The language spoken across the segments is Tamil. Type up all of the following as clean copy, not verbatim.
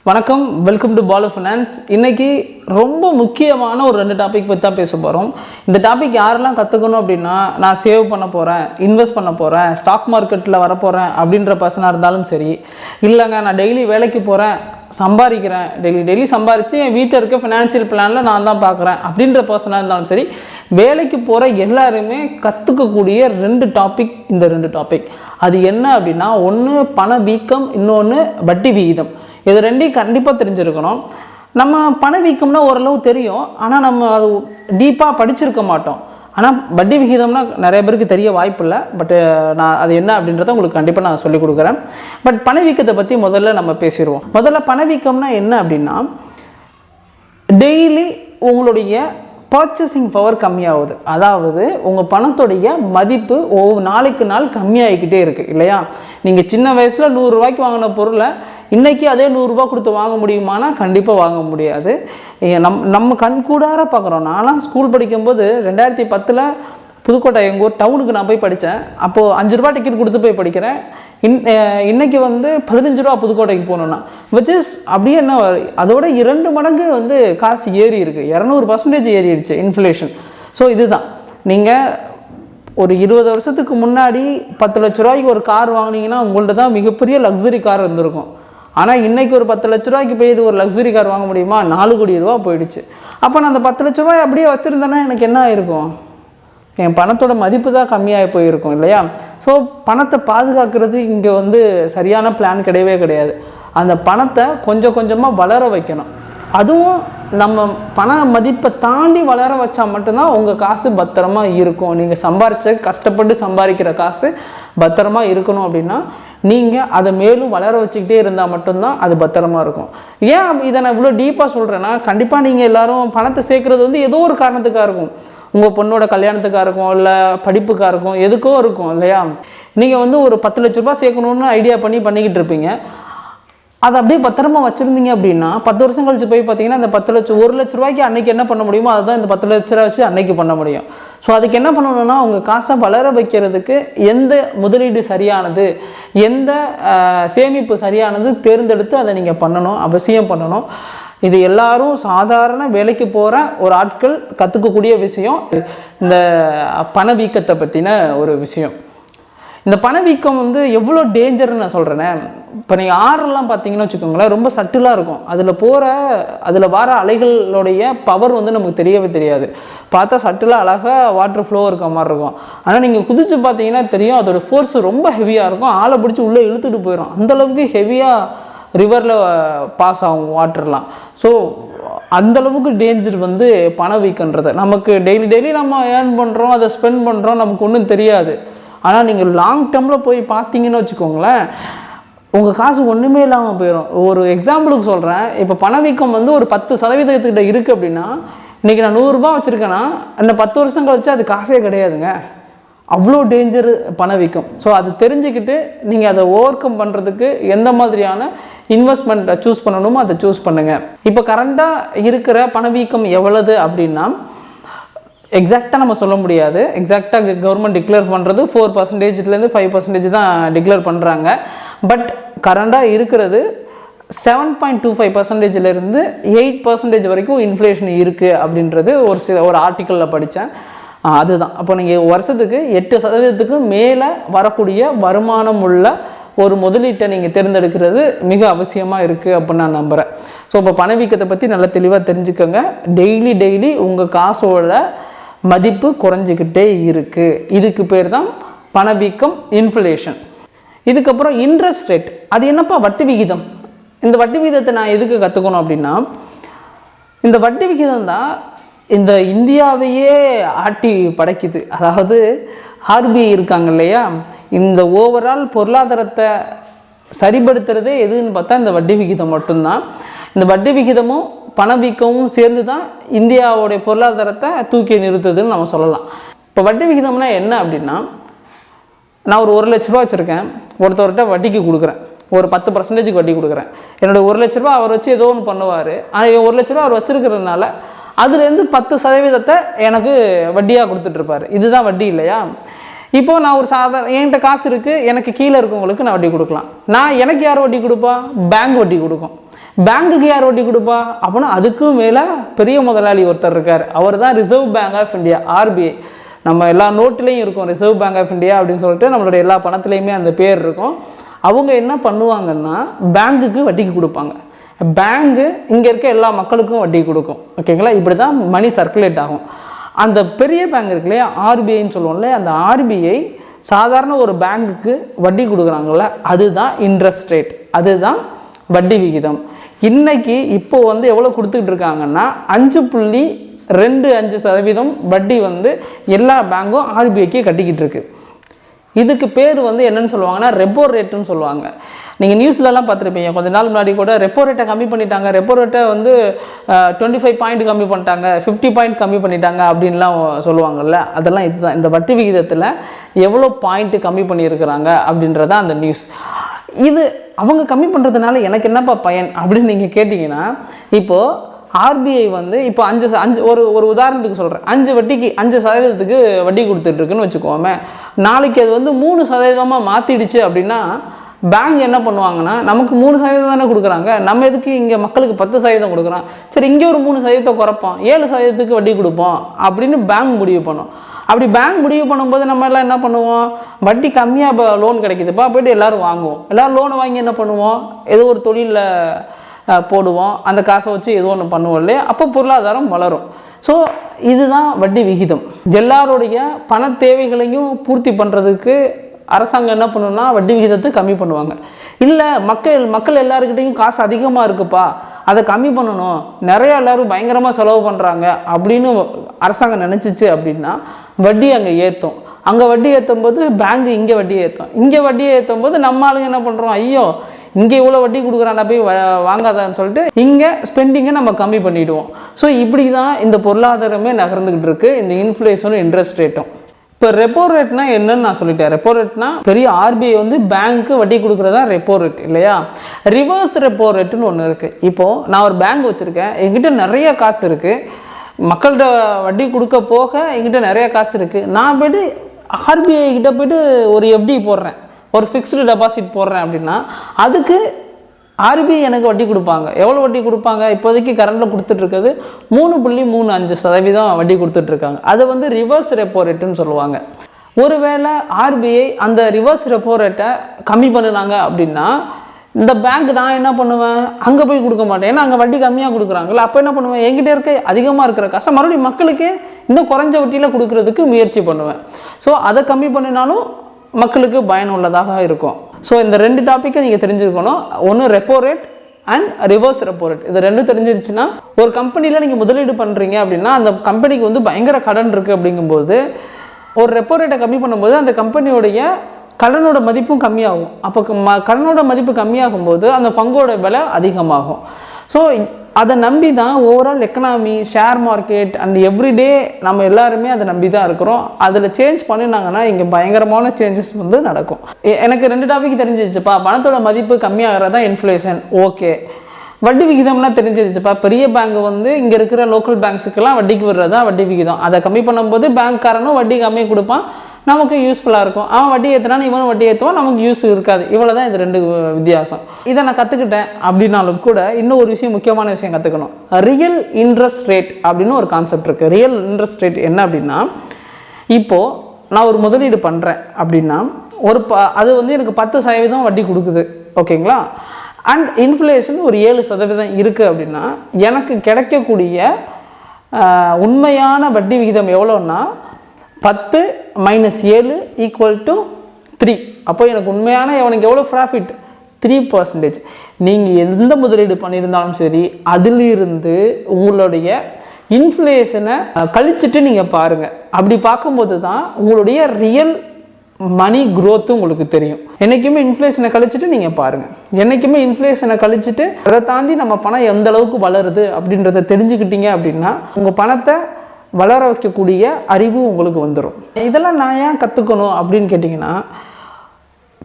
வணக்கம், வெல்கம் டு பாலு ஃபினான்ஸ். இன்றைக்கி ரொம்ப முக்கியமான ஒரு 2 டாபிக் பற்றி தான் பேச போகிறோம். இந்த டாபிக் யாரெல்லாம் கற்றுக்கணும் அப்படின்னா, நான் சேவ் பண்ண போகிறேன், இன்வெஸ்ட் பண்ண போகிறேன், ஸ்டாக் மார்க்கெட்டில் வரப்போகிறேன் அப்படின்ற பர்சனாக இருந்தாலும் சரி, இல்லைங்க நான் டெய்லி வேலைக்கு போகிறேன், சம்பாதிக்கிறேன், டெய்லி சம்பாரித்து என் வீட்டில் இருக்க ஃபினான்ஷியல் பிளானில் நான் தான் பார்க்குறேன் அப்படின்ற பர்சனாக இருந்தாலும் சரி, வேலைக்கு போகிற எல்லாருமே கற்றுக்கக்கூடிய 2 டாபிக். இந்த 2 டாபிக் அது என்ன அப்படின்னா, ஒன்று பணவீக்கம், இன்னொன்று வட்டி விகிதம். இது 2ஐயும் கண்டிப்பாக தெரிஞ்சிருக்கணும். நம்ம பணவீக்கம்னா ஓரளவு தெரியும், ஆனால் நம்ம அது டீப்பாக படிச்சிருக்க மாட்டோம். ஆனால் வட்டி விகிதம்னா நிறைய பேருக்கு தெரிய வாய்ப்பு இல்லை. நான் அது என்ன அப்படின்றத உங்களுக்கு கண்டிப்பாக நான் சொல்லிக் கொடுக்குறேன். பணவீக்கத்தை பற்றி முதல்ல நம்ம பேசிடுவோம். முதல்ல பணவீக்கம்னா என்ன அப்படின்னா, டெய்லி உங்களுடைய பர்ச்சேசிங் பவர் கம்மியாகுது. அதாவது உங்கள் பணத்துடைய மதிப்பு ஒவ்வொரு நாளைக்கு நாள் கம்மியாகிக்கிட்டே இருக்குது இல்லையா? நீங்கள் சின்ன வயசில் 100 ரூபாய்க்கு வாங்கின பொருளை இன்றைக்கி அதே 100 ரூபா கொடுத்து வாங்க முடியுமானா கண்டிப்பாக வாங்க முடியாது. நம்ம கண்கூடார பார்க்குறோம். நான்லாம் ஸ்கூல் படிக்கும்போது 2010 புதுக்கோட்டை எங்கள் ஊர் டவுனுக்கு நான் போய் படித்தேன். அப்போது 5 ரூபா டிக்கெட் கொடுத்து போய் படிக்கிறேன். இன்றைக்கி 15 ரூபா புதுக்கோட்டைக்கு போகணுன்னா விச் அப்படியே என்ன, அதோட 2 மடங்கு காசு ஏறி இருக்குது. 200% ஏறிடுச்சு இன்ஃப்ளேஷன். ஸோ இதுதான், நீங்கள் ஒரு 20 வருஷத்துக்கு முன்னாடி 10 லட்ச ரூபாய்க்கு ஒரு கார் வாங்கினீங்கன்னா உங்கள்ட்ட தான் மிகப்பெரிய லக்ஸுரி கார் இருந்திருக்கும். ஆனால் இன்றைக்கி ஒரு 10 லட்ச ரூபாய்க்கு போயிட்டு ஒரு லக்ஸுரி கார் வாங்க முடியுமா? 4 கோடி ரூபா போயிடுச்சு. அப்போ நான் அந்த 10 லட்ச ரூபாய் அப்படியே வச்சுருந்தேன்னா எனக்கு என்ன ஆயிருக்கும்? என் பணத்தோட மதிப்பு தான் கம்மியாகி போயிருக்கும் இல்லையா? ஸோ பணத்தை பாதுகாக்கிறது இங்கே சரியான பிளான் கிடையவே கிடையாது. அந்த பணத்தை கொஞ்சம் கொஞ்சமாக வளர வைக்கணும். அதுவும் நம்ம பண மதிப்பை தாண்டி வளர வச்சா மட்டும்தான் உங்கள் காசு பத்திரமா இருக்கும். நீங்கள் கஷ்டப்பட்டு சம்பாதிக்கிற காசு பத்திரமா இருக்கணும் அப்படின்னா நீங்கள் அதை மேலும் வளர வச்சுக்கிட்டே இருந்தால் மட்டும்தான் அது பத்திரமா இருக்கும். ஏன் இதை நான் இவ்வளோ டீப்பாக சொல்கிறேன்னா, கண்டிப்பாக நீங்கள் எல்லோரும் பணத்தை சேர்க்குறது ஏதோ ஒரு காரணத்துக்காக இருக்கும். உங்கள் பொண்ணோட கல்யாணத்துக்காக இருக்கும், இல்லை படிப்புக்காக இருக்கும், எதுக்கோ இருக்கும் இல்லையா? நீங்கள் ஒரு 10 லட்ச ரூபா சேர்க்கணுன்னு ஐடியா பண்ணிக்கிட்டு இருப்பீங்க. அதை அப்படியே பத்திரமா வச்சுருந்தீங்க அப்படின்னா 10 வருஷம் கழிச்சு போய் பார்த்தீங்கன்னா அந்த 1 லட்ச ரூபாய்க்கு அன்றைக்கி என்ன பண்ண முடியுமோ அதுதான் இந்த 10 லட்ச ரூபா வச்சு அன்றைக்கி பண்ண முடியும். ஸோ அதுக்கு என்ன பண்ணணும்னா, உங்கள் காசை வளர வைக்கிறதுக்கு எந்த முதலீடு சரியானது, எந்த சேமிப்பு சரியானது தேர்ந்தெடுத்து அதை நீங்கள் பண்ணணும், அவசியம் பண்ணணும். இது எல்லாரும் சாதாரண வேலைக்கு போகிற ஒரு ஆட்கள் கற்றுக்கக்கூடிய விஷயம். இந்த பணவீக்கத்தை பற்றின ஒரு விஷயம். இந்த பணவீக்கம் எவ்வளோ டேஞ்சர்னு நான் சொல்கிறேனே. இப்போ நீங்கள் ஆறெல்லாம் பார்த்தீங்கன்னு வச்சுக்கோங்களேன், ரொம்ப சட்டிலாக இருக்கும். அதில் வர அலைகளுடைய பவர் நமக்கு தெரியவே தெரியாது. பார்த்தா சட்டிலாக அழகாக வாட்டர் ஃப்ளோ இருக்க மாதிரி இருக்கும். ஆனால் நீங்கள் குதித்து பார்த்தீங்கன்னா தெரியும், அதோட ஃபோர்ஸ் ரொம்ப ஹெவியாக இருக்கும். ஆளை பிடிச்சி உள்ளே இழுத்துட்டு போயிடும். அந்தளவுக்கு ஹெவியாக ரிவரில் பாஸ் ஆகும் வாட்டர்லாம். ஸோ அந்தளவுக்கு டேஞ்சர் பணவீக்கன்றது. நமக்கு டெய்லி நம்ம ஏர்ன் பண்ணுறோம், அதை ஸ்பெண்ட் பண்ணுறோம், நமக்கு ஒன்றும் தெரியாது. ஆனால் நீங்கள் லாங் டேர்மில் போய் பார்த்தீங்கன்னு வச்சுக்கோங்களேன், உங்கள் காசு ஒன்றுமே இல்லாமல் போயிடும். ஒரு எக்ஸாம்பிளுக்கு சொல்கிறேன். இப்போ பணவீக்கம் ஒரு 10% இருக்குது அப்படின்னா, இன்றைக்கி நான் 100 ரூபா வச்சுருக்கேன்னா அந்த 10 வருஷம் கழிச்சு அது காசே கிடையாதுங்க. அவ்வளோ டேஞ்சரு பணவீக்கம். ஸோ அது தெரிஞ்சுக்கிட்டு நீங்கள் அதை ஓவர் கம் பண்ணுறதுக்கு எந்த மாதிரியான இன்வெஸ்ட்மெண்ட்டை சூஸ் பண்ணணுமோ அதை சூஸ் பண்ணுங்கள். இப்போ கரண்டாக இருக்கிற பணவீக்கம் எவ்வளவு அப்படின்னா எக்ஸாக்டாக நம்ம சொல்ல முடியாது. எக்ஸாக்டாக கவர்மெண்ட் டிக்ளேர் பண்ணுறது 4%லேருந்து 5% தான் டிக்ளேர் பண்ணுறாங்க. பட் கரண்டாக இருக்கிறது 7.25%லேருந்து 8% வரைக்கும் இன்ஃப்ளேஷன் இருக்குது அப்படின்றது ஒரு ஆர்டிக்கலில் படித்தேன். அதுதான். அப்போ நீங்கள் வருஷத்துக்கு 8% மேலே வரக்கூடிய வருமானம் உள்ள ஒரு முதலீட்டை நீங்கள் தேர்ந்தெடுக்கிறது மிக அவசியமாக இருக்குது அப்படின்னு நான் நம்புகிறேன். ஸோ இப்போ பணவீக்கத்தை பற்றி நல்லா தெளிவாக தெரிஞ்சுக்கோங்க. டெய்லி உங்கள் காசோட மதிப்பு குறைஞ்சிக்கிட்டே இருக்குது. இதுக்கு பேர் தான் பணவீக்கம், இன்ஃப்ளேஷன். இதுக்கப்புறம் இன்ட்ரெஸ்ட் ரேட். அது என்னப்பா? வட்டி விகிதம். இந்த வட்டி விகிதத்தை நான் எதுக்கு கற்றுக்கணும் அப்படின்னா, இந்த வட்டி விகிதம் தான் இந்த இந்தியாவையே ஆட்டி படைக்குது. அதாவது ஆர்பிஐ இருக்காங்க இல்லையா, இந்த ஓவரால் பொருளாதாரத்தை சரிபடுத்துறதே எதுன்னு பார்த்தா இந்த வட்டி விகிதம் மட்டும்தான். இந்த வட்டி விகிதமும் பணவீக்கமும் சேர்ந்து தான் இந்தியாவுடைய பொருளாதாரத்தை தூக்கி நிறுத்துதுன்னு நம்ம சொல்லலாம். இப்போ வட்டி விகிதம்னா என்ன அப்படின்னா, நான் ஒரு 1 லட்ச ரூபா வச்சுருக்கேன், ஒருத்தவர்கிட்ட வட்டிக்கு கொடுக்குறேன், ஒரு 10%க்கு வட்டி கொடுக்குறேன். என்னோடய 1 லட்ச ரூபா அவர் வச்சு ஏதோ ஒன்று பண்ணுவார். ஆனால் 1 லட்ச ரூபா அவர் வச்சுருக்கிறதுனால அதுலேருந்து 10% எனக்கு வட்டியாக கொடுத்துட்ருப்பார். இதுதான் வட்டி இல்லையா? இப்போது நான் ஒரு என்கிட்ட காசு இருக்குது, எனக்கு கீழே இருக்கவங்களுக்கு நான் வட்டி கொடுக்கலாம். எனக்கு யார் வட்டி கொடுப்பா? பேங்க் வட்டி கொடுக்கும். பேங்குக்கு யார் வட்டி கொடுப்பா அப்படின்னா அதுக்கும் மேலே பெரிய முதலாளி ஒருத்தர் இருக்கார். அவர் தான் reserve bank of India, RBI. நம்ம எல்லா நோட்லேயும் இருக்கும் ரிசர்வ் பேங்க் ஆஃப் இந்தியா அப்படின்னு சொல்லிட்டு நம்மளுடைய எல்லா பணத்துலேயுமே அந்த பேர் இருக்கும். அவங்க என்ன பண்ணுவாங்கன்னா பேங்குக்கு வட்டிக்கு கொடுப்பாங்க. பேங்கு இங்கே இருக்க எல்லா மக்களுக்கும் வட்டி கொடுக்கும். ஓகேங்களா? இப்படி தான் மணி சர்க்குலேட் ஆகும். அந்த பெரிய பேங்க் இருக்கு இல்லையா, RBIன்னு சொல்லுவோம்ல, அந்த RBI சாதாரண ஒரு பேங்குக்கு வட்டி கொடுக்குறாங்கல்ல, அதுதான் இன்ட்ரெஸ்ட் ரேட், அதுதான் வட்டி விகிதம். இன்னைக்கு இப்போ வந்து எவ்வளோ கொடுத்துக்கிட்டு இருக்காங்கன்னா 5.25% வட்டி வந்து எல்லா பேங்கும் RBIக்கு கட்டிக்கிட்டு இருக்கு. இதுக்கு பேர் வந்து என்னன்னு சொல்லுவாங்கன்னா ரெப்போ ரேட்டுன்னு சொல்லுவாங்க. நீங்கள் நியூஸ்லலாம் பார்த்துருப்பீங்க, கொஞ்ச நாள் முன்னாடி கூட ரெப்போ ரேட்டை கம்மி பண்ணிட்டாங்க, ரெப்போ ரேட்டை வந்து 25 பாயிண்ட் கம்மி பண்ணிட்டாங்க, 50 பாயிண்ட் கம்மி பண்ணிட்டாங்க அப்படின்லாம் சொல்லுவாங்கள்ல. அதெல்லாம் இதுதான், இந்த வட்டி விகிதத்தில் எவ்வளோ பாயிண்ட்டு கம்மி பண்ணியிருக்கிறாங்க அப்படின்றதான் அந்த நியூஸ். இது அவங்க கம்மி பண்ணுறதுனால எனக்கு என்னப்பா பயன் அப்படின்னு நீங்கள் கேட்டிங்கன்னா, இப்போது RBI வந்து இப்போ 5 ஒரு உதாரணத்துக்கு சொல்கிறேன், 5 வட்டிக்கு 5% வட்டி கொடுத்துட்ருக்குன்னு வச்சுக்கோமே. நாளைக்கு அது வந்து 3% மாற்றிடுச்சு அப்படின்னா பேங்க் என்ன பண்ணுவாங்கன்னா, நமக்கு 3% தானே கொடுக்குறாங்க, நம்ம எதுக்கு இங்கே மக்களுக்கு 10% கொடுக்குறோம், சரி இங்கே ஒரு 3% குறைப்போம், 7% வட்டி கொடுப்போம் அப்படின்னு பேங்க் முடிவு பண்ணும். அப்படி பேங்க் முடிவு பண்ணும்போது நம்ம எல்லாம் என்ன பண்ணுவோம், வட்டி கம்மியாக இப்போ லோன் கிடைக்குதுப்பா போய்ட்டு எல்லோரும் வாங்குவோம். எல்லோரும் லோனை வாங்கி என்ன பண்ணுவோம், ஏதோ ஒரு தொழிலில் போடுவோம், அந்த காசை வச்சு ஏதோ ஒன்று பண்ணுவோம் இல்லையா, அப்போ பொருளாதாரம் வளரும். ஸோ இதுதான் வட்டி விகிதம். எல்லாருடைய பண தேவைகளையும் பூர்த்தி பண்ணுறதுக்கு அரசாங்கம் என்ன பண்ணுன்னா வட்டி விகிதத்தை கம்மி பண்ணுவாங்க. இல்லை மக்கள் எல்லாருக்கிட்டையும் காசு அதிகமாக இருக்குப்பா, அதை கம்மி பண்ணணும், நிறையா எல்லோரும் பயங்கரமாக செலவு பண்ணுறாங்க அப்படின்னு அரசாங்கம் நினச்சிச்சு அப்படின்னா வட்டி அங்கே ஏற்றும். அங்கே வட்டி ஏற்றும் போது பேங்கு இங்கே வட்டியை ஏற்றும், இங்கே வட்டியை ஏற்றும் போது நம்ம ஆளுங்க என்ன பண்ணுறோம், ஐயோ இங்கே இவ்வளோ வட்டி கொடுக்குறாண்டா போய் வாங்காதான்னு சொல்லிட்டு இங்கே ஸ்பெண்டிங்கை நம்ம கம்மி பண்ணிவிடுவோம். ஸோ இப்படி தான் இந்த பொருளாதாரமே நகர்ந்துக்கிட்டு இருக்குது, இந்த இன்ஃப்ளேஷனும் இன்ட்ரெஸ்ட் ரேட்டும். இப்போ ரெப்போ ரேட்னா என்னன்னு நான் சொல்லிட்டேன். ரெப்போ ரேட்னா பெரிய RBI வந்து பேங்க்கு வட்டி கொடுக்குறதா ரெப்போ ரேட் இல்லையா. ரிவர்ஸ் ரெப்போ ரேட்டுன்னு ஒன்று இருக்குது. இப்போது நான் ஒரு பேங்க் வச்சுருக்கேன், என்கிட்ட நிறைய காசு இருக்குது, மக்கள்கிட்ட வட்டி கொடுக்க போக என்கிட்ட நிறைய காசு இருக்குது, நான் போய்ட்டு RBI கிட்ட போய்ட்டு ஒரு FD போடுறேன், ஒரு ஃபிக்ஸ்டு டெபாசிட் போடுறேன் அப்படின்னா அதுக்கு RBI எனக்கு வட்டி கொடுப்பாங்க. எவ்வளோ வட்டி கொடுப்பாங்க, இப்போதைக்கு கரண்டில் கொடுத்துட்ருக்குது 3.35% வட்டி கொடுத்துட்ருக்காங்க. அதை வந்து ரிவர்ஸ் ரெப்போ ரேட்டுன்னு சொல்லுவாங்க. ஒருவேளை RBI அந்த ரிவர்ஸ் ரெப்போ ரேட்டை கம்மி பண்ணினாங்க அப்படின்னா இந்த பேங்க் நான் என்ன பண்ணுவேன், அங்கே போய் கொடுக்க மாட்டேன், ஏன்னா அங்கே வட்டி கம்மியாக கொடுக்குறாங்களா. அப்போ என்ன பண்ணுவேன், என்கிட்ட இருக்க அதிகமாக இருக்கிற காசை மறுபடியும் மக்களுக்கு இன்னும் குறைஞ்ச வட்டியில் கொடுக்கறதுக்கு முயற்சி பண்ணுவேன். ஸோ அதை கம்மி பண்ணினாலும் மக்களுக்கு பயனுள்ளதாக இருக்கும். ஸோ இந்த 2 டாப்பிக்கை நீங்கள் தெரிஞ்சுருக்கணும். ஒன்று repo rate and reverse repo rate. இது 2 தெரிஞ்சிருச்சுன்னா ஒரு கம்பெனியில் நீங்கள் முதலீடு பண்ணுறீங்க அப்படின்னா அந்த கம்பெனிக்கு வந்து பயங்கர கடன் இருக்குது அப்படிங்கும்போது ஒரு ரெப்போ ரேட்டை கம்மி பண்ணும்போது அந்த கம்பெனியோடைய கடனோட மதிப்பும் கம்மியாகும். அப்போ கடனோட மதிப்பு கம்மியாகும்போது அந்த பங்கோட விலை அதிகமாகும். ஸோ அதை நம்பி தான் overall economy, share market and everyday நம்ம எல்லாருமே அதை நம்பி தான் இருக்கிறோம். அதில் சேஞ்ச் பண்ணினாங்கன்னா இங்கே பயங்கரமான சேஞ்சஸ் வந்து நடக்கும். எனக்கு 2 டாபிக் தெரிஞ்சிருச்சுப்பா, பணத்தோட மதிப்பு கம்மியாகிறதா இன்ஃப்ளேஷன், ஓகே. வட்டி விகிதம்லாம் தெரிஞ்சிருச்சுப்பா, பெரிய பேங்க் வந்து இங்கே இருக்கிற லோக்கல் பேங்க்ஸுக்கெல்லாம் வட்டிக்கு விடுறதா வட்டி விகிதம், அதை கம்மி பண்ணும்போது பேங்க்காரனும் வட்டி கம்மி கொடுப்பான், நமக்கு யூஸ்ஃபுல்லாக இருக்கும். அவன் வட்டி ஏற்றுனா இவனும் வட்டி ஏற்றுவான், நமக்கு யூஸ் இருக்காது. இவ்வளோ தான் இது 2 வித்தியாசம். இதை நான் கற்றுக்கிட்டேன் அப்படின்னாலும் கூட இன்னும் ஒரு விஷயம், முக்கியமான விஷயம் கற்றுக்கணும். ரியல் இன்ட்ரெஸ்ட் ரேட் அப்படின்னு ஒரு கான்செப்ட் இருக்குது. ரியல் இன்ட்ரெஸ்ட் ரேட் என்ன அப்படின்னா, இப்போது நான் ஒரு முதலீடு பண்ணுறேன் அப்படின்னா அது வந்து எனக்கு 10% வட்டி கொடுக்குது, ஓகேங்களா. அண்ட் இன்ஃப்ளேஷன் ஒரு 7% இருக்குது அப்படின்னா எனக்கு கிடைக்கக்கூடிய உண்மையான வட்டி விகிதம் எவ்வளோன்னா 10 - 7 = 3. அப்போ எனக்கு உண்மையான எனக்கு எவ்வளோ ப்ராஃபிட், 3%. நீங்கள் எந்த முதலீடு பண்ணியிருந்தாலும் சரி அதிலிருந்து உங்களுடைய இன்ஃப்ளேஷனை கழிச்சிட்டு நீங்கள் பாருங்கள். அப்படி பார்க்கும்போது தான் உங்களுடைய ரியல் மணி க்ரோத்து உங்களுக்கு தெரியும். என்றைக்குமே இன்ஃப்ளேஷனை கழிச்சிட்டு நீங்கள் பாருங்கள். என்றைக்குமே இன்ஃப்ளேஷனை கழிச்சிட்டு அதை தாண்டி நம்ம பணம் எந்த அளவுக்கு வளருது அப்படின்றத தெரிஞ்சுக்கிட்டீங்க அப்படின்னா உங்கள் பணத்தை வளர வைக்கக்கூடிய அறிவு உங்களுக்கு வந்துடும். இதெல்லாம் நான் ஏன் கற்றுக்கணும் அப்படின்னு கேட்டிங்கன்னா,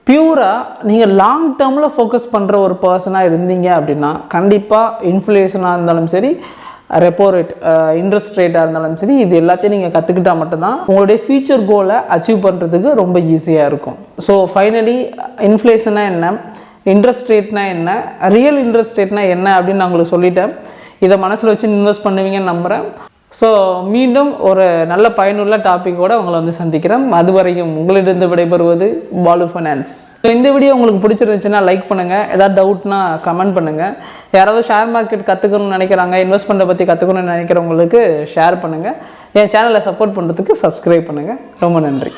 பியூராக நீங்கள் லாங் டேர்மில் ஃபோக்கஸ் பண்ணுற ஒரு பர்சனாக இருந்தீங்க அப்படின்னா கண்டிப்பாக இன்ஃப்ளேஷனாக இருந்தாலும் சரி, ரெப்போ ரேட், இன்ட்ரெஸ்ட் ரேட்டாக இருந்தாலும் சரி, இது எல்லாத்தையும் நீங்கள் கற்றுக்கிட்டால் மட்டும்தான் உங்களுடைய ஃபியூச்சர் கோலை அச்சீவ் பண்ணுறதுக்கு ரொம்ப ஈஸியாக இருக்கும். ஸோ ஃபைனலி இன்ஃப்ளேஷனாக என்ன, இன்ட்ரெஸ்ட் ரேட்னா என்ன, ரியல் இன்ட்ரெஸ்ட் ரேட்னா என்ன அப்படின்னு நான் உங்களுக்கு சொல்லிட்டேன். இதை மனசில் வச்சு இன்வெஸ்ட் பண்ணுவீங்கன்னு நம்புகிறேன். ஸோ மீண்டும் ஒரு நல்ல பயனுள்ள டாப்பிக்கோடு உங்களை வந்து சந்திக்கிறேன். அதுவரைக்கும் உங்களிடம் விடைபெறுவது பாலு ஃபைனான்ஸ். ஸோ இந்த வீடியோ உங்களுக்கு பிடிச்சிருந்துச்சுன்னா லைக் பண்ணுங்கள், ஏதாவது டவுட்னா கமெண்ட் பண்ணுங்கள். யாராவது ஷேர் மார்க்கெட் கற்றுக்கணும்னு நினைக்கிறாங்க, இன்வெஸ்ட்மெண்ட்டை பற்றி கற்றுக்கணும்னு நினைக்கிறவங்களுக்கு ஷேர் பண்ணுங்கள். என் சேனலை சப்போர்ட் பண்ணுறதுக்கு சப்ஸ்கிரைப் பண்ணுங்கள். ரொம்ப நன்றி.